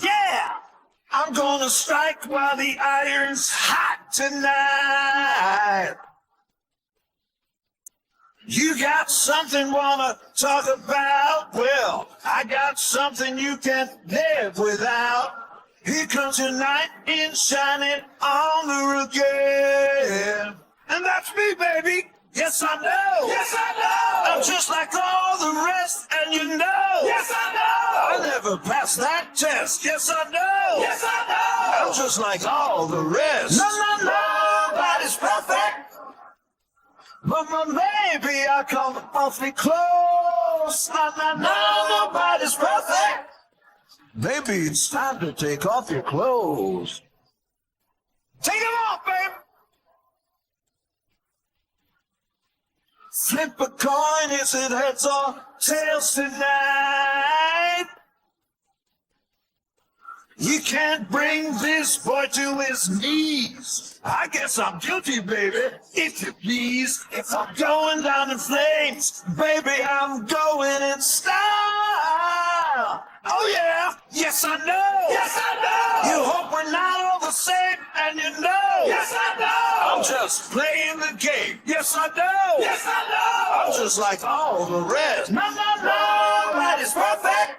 Yeah, I'm gonna strike while the iron's hot tonight. You got something wanna talk about? Well, I got something you can't live without. Here comes your knight in shining armor again. And that's me, baby. Yes, I know. Yes, I know. I'm just like all the rest, and you know. Yes, I know. I never passed that test. Yes, I know. Yes, I know. I'm just like all the rest. Nobody's perfect. But maybe I come awfully close. Nobody's perfect. Maybe it's time to take off your clothes. Take them off, babe. Flip a coin, is it heads or tails tonight? You can't bring this boy to his knees. I guess I'm guilty, baby, if you please. If I'm going down in flames, baby, I'm going in style. Oh yeah, yes I know. Yes I know. You hope we're not all the same, and you know. Yes I know. I'm just playing the game. Yes I know. Yes I know. I'm just like all the rest. Nobody's perfect.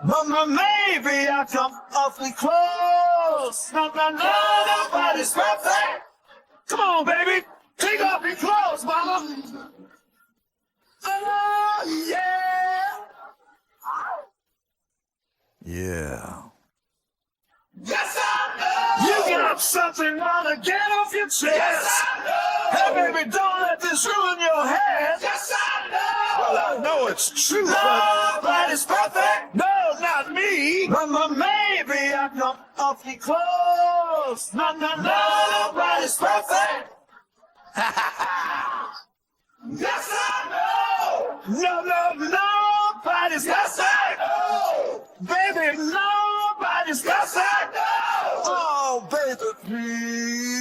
But maybe I come awfully close. Nobody's perfect. Come on, baby. Take off your clothes, mama. Oh, yeah. Yeah. Yes, I know. You got something wanna get off your chest. Yes, I know. Hey, baby, don't let this ruin your head. Yes, I know. Well, I know it's true, but nobody's perfect. No, not me. But maybe I come awfully close. Nobody's perfect. Yes, I know. Nobody's perfect. Baby, nobody's perfect. Oh, baby, please.